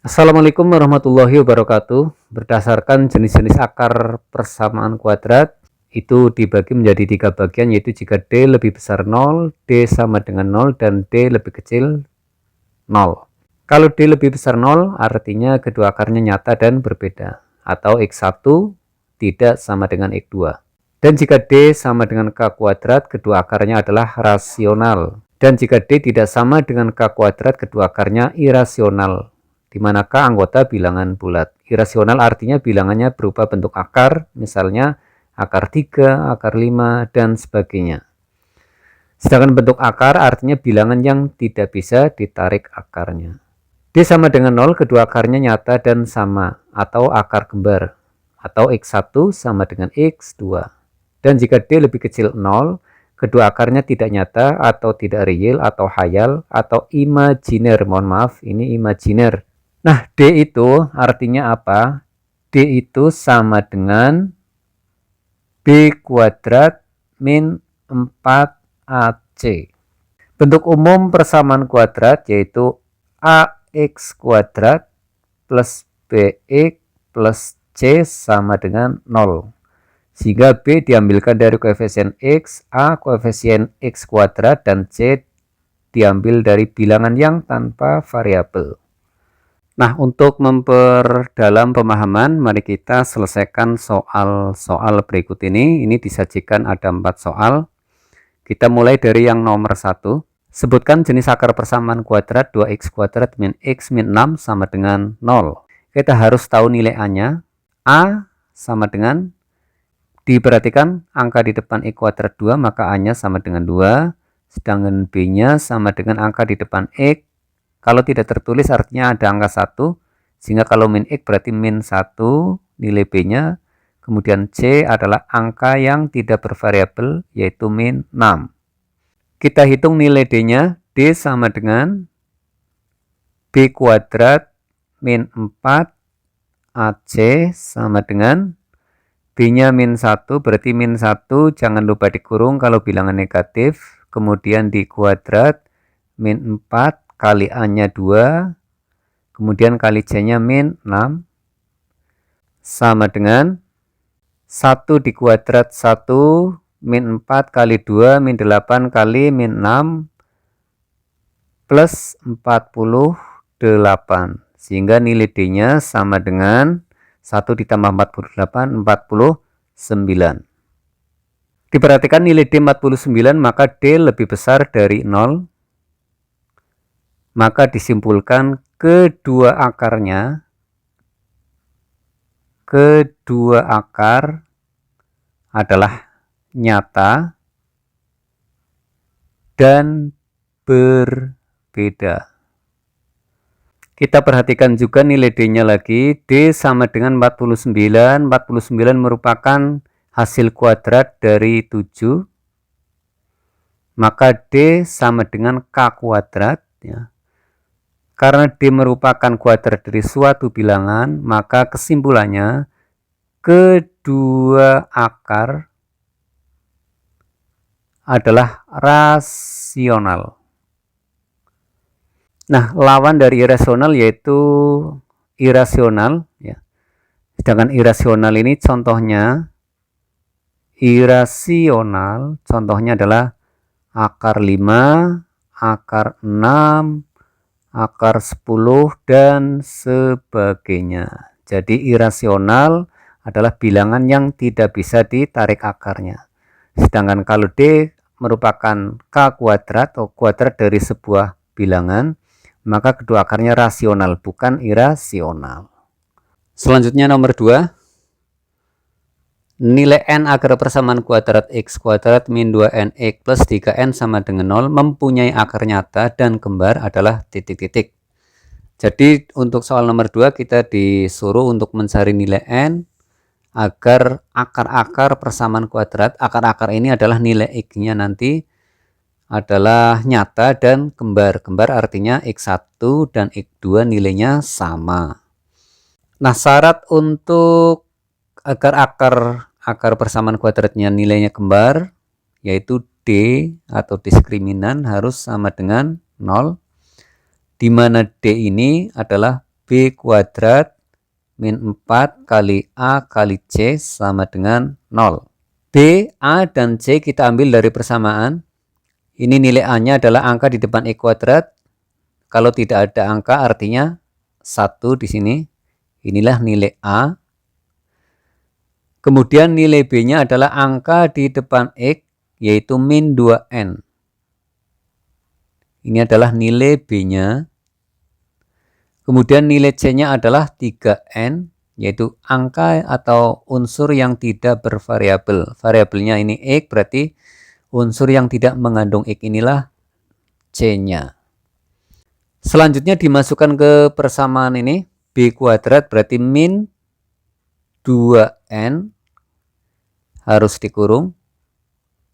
Assalamualaikum warahmatullahi wabarakatuh. Berdasarkan jenis-jenis akar persamaan kuadrat, itu dibagi menjadi 3 bagian, yaitu jika D lebih besar 0, D sama dengan 0, dan D lebih kecil 0. Kalau D lebih besar 0, artinya kedua akarnya nyata dan berbeda, atau X1 tidak sama dengan X2. Dan jika D sama dengan K kuadrat, kedua akarnya adalah rasional. Dan jika D tidak sama dengan K kuadrat, kedua akarnya irasional, di mana K anggota bilangan bulat. Irasional artinya bilangannya berupa bentuk akar, misalnya akar 3, akar 5, dan sebagainya. Sedangkan bentuk akar artinya bilangan yang tidak bisa ditarik akarnya. D sama dengan 0, kedua akarnya nyata dan sama, atau akar kembar, atau X1 sama dengan X2. Dan jika D lebih kecil 0, kedua akarnya tidak nyata atau tidak real atau hayal atau imajiner. Mohon maaf, ini imajiner. Nah, D itu artinya apa? D itu sama dengan B kuadrat min 4AC. Bentuk umum persamaan kuadrat yaitu AX kuadrat plus BX plus C sama dengan 0. Sehingga B diambilkan dari koefisien X, A koefisien X kuadrat, dan C diambil dari bilangan yang tanpa variabel. Nah, untuk memperdalam pemahaman, mari kita selesaikan soal-soal berikut ini. Ini disajikan ada 4 soal. Kita mulai dari yang nomor 1. Sebutkan jenis akar persamaan kuadrat 2x kuadrat min x min 6 sama dengan 0. Kita harus tahu nilai A-nya. A sama dengan, diperhatikan angka di depan x kuadrat 2, maka A-nya sama dengan 2. Sedangkan B-nya sama dengan angka di depan x. Kalau tidak tertulis artinya ada angka 1. Sehingga kalau min x berarti min 1 nilai B-nya. Kemudian C adalah angka yang tidak bervariabel yaitu min 6. Kita hitung nilai D-nya. D sama dengan B kuadrat min 4 AC sama dengan B-nya min 1, berarti min 1 jangan lupa dikurung kalau bilangan negatif. Kemudian di kuadrat min 4 kali A-nya 2. Kemudian kali C-nya min 6. Sama dengan 1 di kuadrat 1 min 4 kali 2 min 8 kali min 6 plus 48. Sehingga nilai D-nya sama dengan 1 ditambah 48, 49. Diperhatikan nilai D 49, maka D lebih besar dari 0. Maka disimpulkan kedua akar adalah nyata dan berbeda. Kita perhatikan juga nilai D-nya lagi. D sama dengan 49. 49 merupakan hasil kuadrat dari 7. Maka D sama dengan K kuadrat. Ya. Karena D merupakan kuadrat dari suatu bilangan, maka kesimpulannya kedua akar adalah rasional. Nah, lawan dari irasional yaitu irasional, ya. Sedangkan irasional ini contohnya adalah akar 5, akar 6, akar 10, dan sebagainya. Jadi irasional adalah bilangan yang tidak bisa ditarik akarnya. Sedangkan kalau D merupakan K kuadrat atau kuadrat dari sebuah bilangan, maka kedua akarnya rasional, bukan irasional. Selanjutnya nomor 2. Nilai N akar persamaan kuadrat X kuadrat min 2NX plus 3N sama dengan 0 mempunyai akar nyata dan kembar adalah titik-titik. Jadi untuk soal nomor 2 kita disuruh untuk mencari nilai N agar akar-akar persamaan kuadrat, akar-akar ini adalah nilai X-nya nanti adalah nyata dan kembar. Kembar artinya X1 dan X2 nilainya sama. Nah, syarat untuk agar akar persamaan kuadratnya nilainya kembar, yaitu D atau diskriminan harus sama dengan 0, di mana D ini adalah B kuadrat min 4 kali A kali C sama dengan 0. B, A, dan C kita ambil dari persamaan. Ini nilai A-nya adalah angka di depan E kuadrat. Kalau tidak ada angka artinya 1 di sini. Inilah nilai A. Kemudian nilai B-nya adalah angka di depan X, yaitu min 2N. Ini adalah nilai B-nya. Kemudian nilai C-nya adalah 3N, yaitu angka atau unsur yang tidak bervariabel. Variabelnya ini X, berarti unsur yang tidak mengandung X inilah C-nya. Selanjutnya dimasukkan ke persamaan ini. B kuadrat berarti min 2N harus dikurung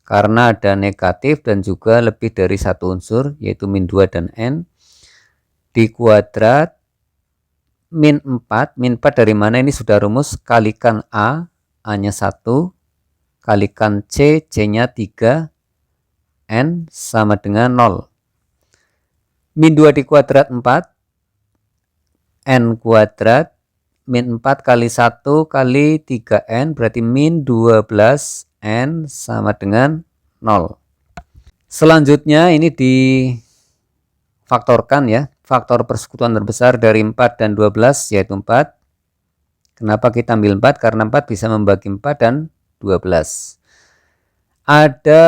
karena ada negatif dan juga lebih dari satu unsur, yaitu min 2 dan N. Di kuadrat min 4. Min 4 dari mana? Ini sudah rumus. Kalikan A, A-nya 1. Kalikan C, C-nya 3. N sama dengan 0. Min 2 di kuadrat 4. N kuadrat. Min 4 kali 1 kali 3N berarti min 12N sama dengan 0. Selanjutnya ini difaktorkan ya. Faktor persekutuan terbesar dari 4 dan 12 yaitu 4. Kenapa kita ambil 4? Karena 4 bisa membagi 4 dan 12. Ada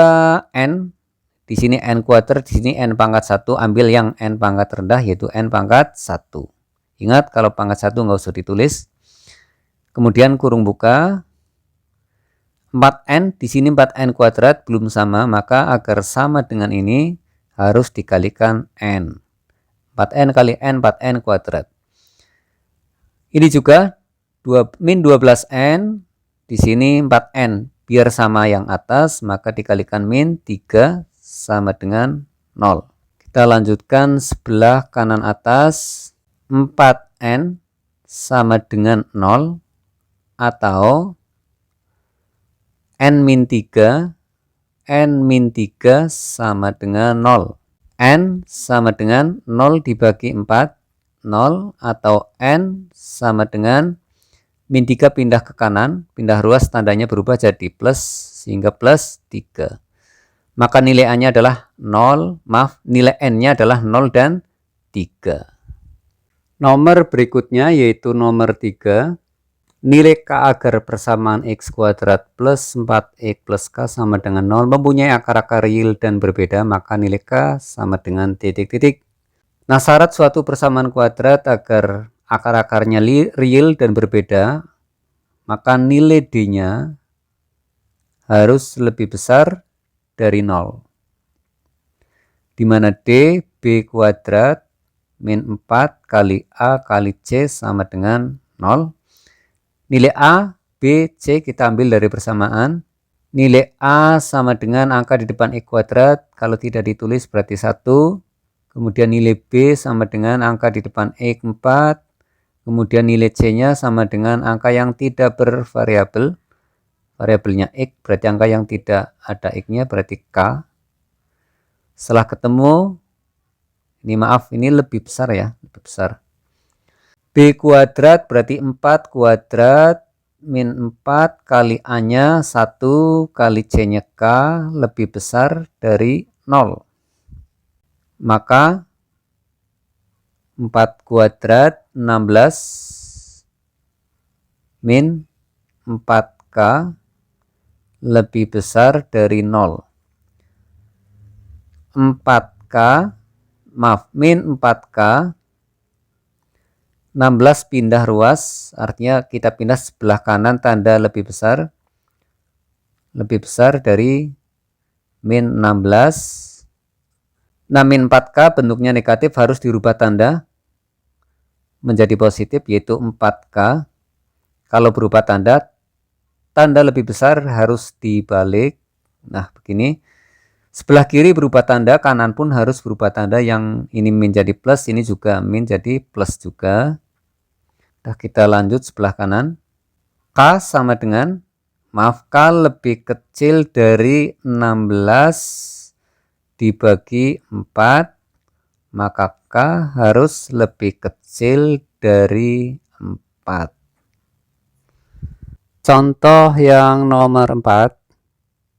N. Di sini N kuadrat, di sini N pangkat 1. Ambil yang N pangkat rendah yaitu N pangkat 1. Ingat kalau pangkat 1 nggak usah ditulis. Kemudian kurung buka. 4N, di sini 4N kuadrat belum sama, maka agar sama dengan ini harus dikalikan N. 4N kali N, 4N kuadrat. Ini juga min 12N, di sini 4N. Biar sama yang atas, maka dikalikan min 3 sama dengan 0. Kita lanjutkan sebelah kanan atas. 4N sama dengan 0 atau N-3 sama dengan 0. N sama dengan 0 dibagi 4, 0, atau N sama dengan min 3 pindah ke kanan, pindah ruas tandanya berubah jadi plus, sehingga plus 3. Maka nilai A-nya adalah 0, nilai N-nya adalah 0 dan 3. Nomor berikutnya yaitu nomor 3. Nilai K agar persamaan X kuadrat plus 4X plus K sama dengan 0 mempunyai akar-akar real dan berbeda, maka nilai K sama dengan titik-titik. Nah, syarat suatu persamaan kuadrat agar akar-akarnya real dan berbeda, maka nilai D-nya harus lebih besar dari 0. Di mana D, B kuadrat min 4 kali A kali C sama dengan 0. Nilai A, B, C kita ambil dari persamaan. Nilai A sama dengan angka di depan X kuadrat. Kalau tidak ditulis berarti 1. Kemudian nilai B sama dengan angka di depan X 4. Kemudian nilai C-nya sama dengan angka yang tidak bervariabel. Variabelnya X berarti angka yang tidak ada X-nya berarti K. Setelah ketemu, ini lebih besar ya, lebih besar. B kuadrat berarti 4 kuadrat min 4 kali A-nya 1 kali C-nya K lebih besar dari 0. Maka 4 kuadrat 16 min 4K lebih besar dari 0. min 4K 16 pindah ruas, artinya kita pindah sebelah kanan tanda lebih besar dari min 16. Nah, min 4K bentuknya negatif harus dirubah tanda menjadi positif yaitu 4K. Kalau berubah tanda lebih besar harus dibalik. Nah, begini. Sebelah kiri berubah tanda, kanan pun harus berubah tanda, yang ini menjadi plus, ini juga menjadi plus juga. Nah, kita lanjut sebelah kanan. K sama dengan, K lebih kecil dari 16 dibagi 4 maka K harus lebih kecil dari 4. Contoh yang nomor 4.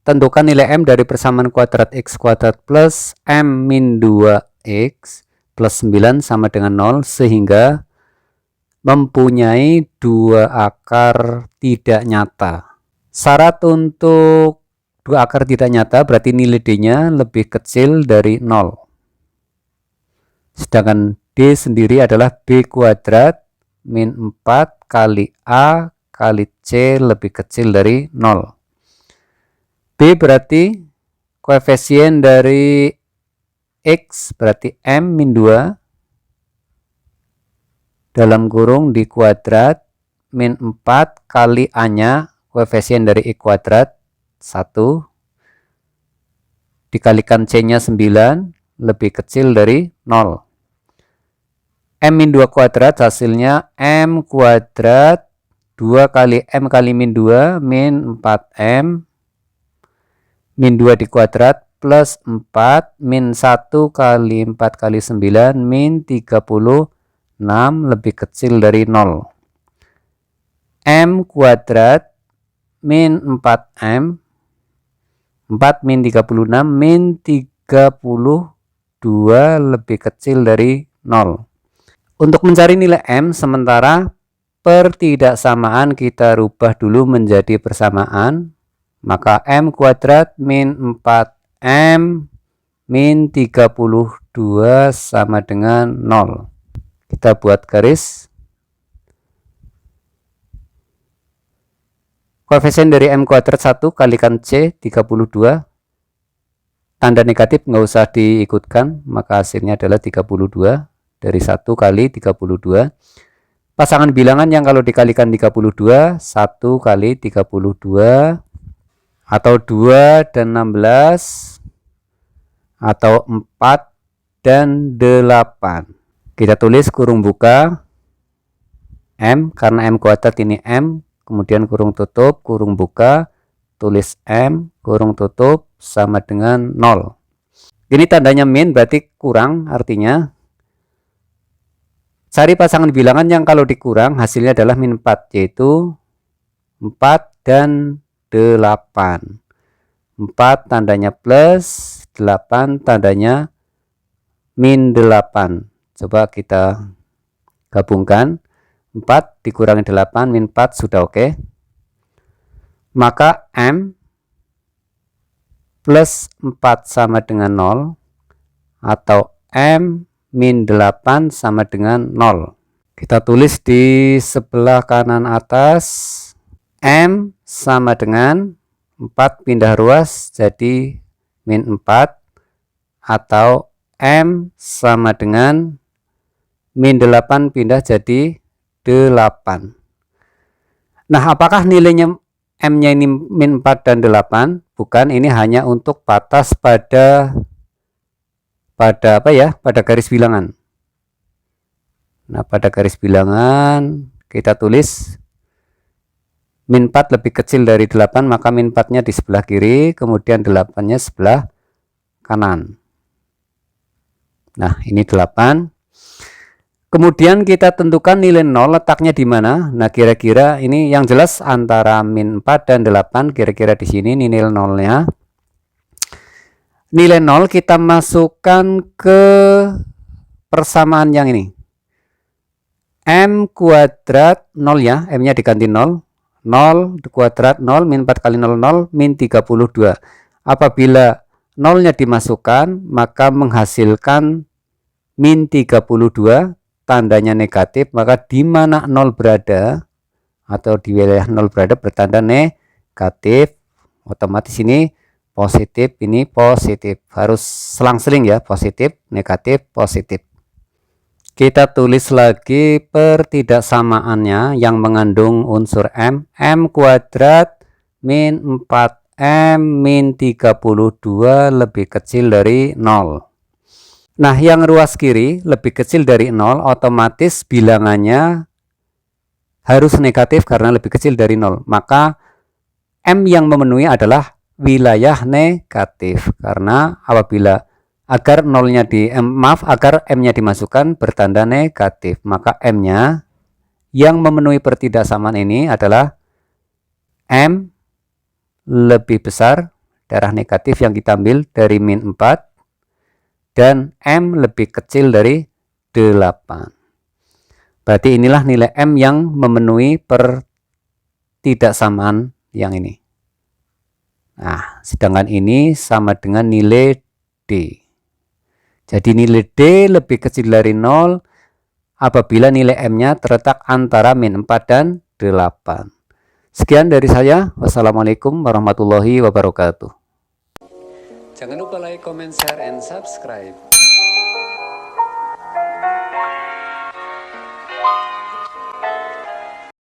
Tentukan nilai M dari persamaan kuadrat X kuadrat plus M min 2X plus 9 sama dengan 0 sehingga mempunyai dua akar tidak nyata. Syarat untuk dua akar tidak nyata berarti nilai D-nya lebih kecil dari 0. Sedangkan D sendiri adalah B kuadrat min 4 kali A kali C lebih kecil dari 0. B berarti koefisien dari X berarti M min 2 dalam kurung di kuadrat min 4 kali A nya koefisien dari X kuadrat 1 dikalikan C nya 9 lebih kecil dari 0. M min 2 kuadrat hasilnya M kuadrat 2 kali M kali min 2 min 4M min 2 di kuadrat plus 4 min 1 kali 4 kali 9 min 36 lebih kecil dari 0. M kuadrat min 4M 4 min 36 min 32 lebih kecil dari 0. Untuk mencari nilai M sementara pertidaksamaan kita rubah dulu menjadi persamaan, maka M kuadrat min 4M min 32 sama dengan 0. Kita buat garis. Koefisien dari M kuadrat 1 kalikan C 32. Tanda negatif nggak usah diikutkan, maka hasilnya adalah 32 dari 1 kali 32. Pasangan bilangan yang kalau dikalikan 32, 1 kali 32 atau 2 dan 16 atau 4 dan 8. Kita tulis kurung buka M karena M kuadrat ini M, kemudian kurung tutup, kurung buka, tulis M, kurung tutup sama dengan 0. Ini tandanya min berarti kurang, artinya cari pasangan bilangan yang kalau dikurang hasilnya adalah min 4, yaitu 4 dan 8. 4 tandanya plus, 8 tandanya min 8. Coba kita gabungkan. 4 dikurangi 8 min 4 sudah oke. Maka M plus 4 sama dengan 0 atau M min 8 sama dengan 0. Kita tulis di sebelah kanan atas M sama dengan 4 pindah ruas jadi min 4 atau M sama dengan min 8 pindah jadi 8. Nah, apakah nilainya M-nya ini min 4 dan 8? Bukan, ini hanya untuk batas pada garis bilangan. Nah, pada garis bilangan kita tulis min 4 lebih kecil dari 8, maka min 4-nya di sebelah kiri, kemudian 8-nya sebelah kanan. Nah, ini 8. Kemudian kita tentukan nilai 0 letaknya di mana. Nah, kira-kira ini yang jelas antara min 4 dan 8, kira-kira di sini nilai 0-nya. Nilai 0 kita masukkan ke persamaan yang ini. M kuadrat 0 ya, M-nya diganti 0. 0 kuadrat 0 min 4 kali 0, 0 min 32. Apabila 0-nya dimasukkan, maka menghasilkan min 32, tandanya negatif, maka di mana 0 berada atau di wilayah 0 berada bertanda negatif. Otomatis ini positif, ini positif. Harus selang-seling ya, positif, negatif, positif. Kita tulis lagi pertidaksamaannya yang mengandung unsur M. M kuadrat min 4M min 32 lebih kecil dari 0. Nah, yang ruas kiri lebih kecil dari 0, otomatis bilangannya harus negatif karena lebih kecil dari 0. Maka M yang memenuhi adalah wilayah negatif. Karena apabila agar nolnya agar M-nya dimasukkan bertanda negatif. Maka M-nya yang memenuhi pertidaksamaan ini adalah M lebih besar, darah negatif yang kita ambil dari min 4, dan M lebih kecil dari 8. Berarti inilah nilai M yang memenuhi pertidaksamaan yang ini. Nah, sedangkan ini sama dengan nilai D. Jadi nilai D lebih kecil dari 0 apabila nilai M-nya terletak antara min 4 dan 8. Sekian dari saya. Wassalamualaikum warahmatullahi wabarakatuh. Jangan lupa like, comment, share, and subscribe.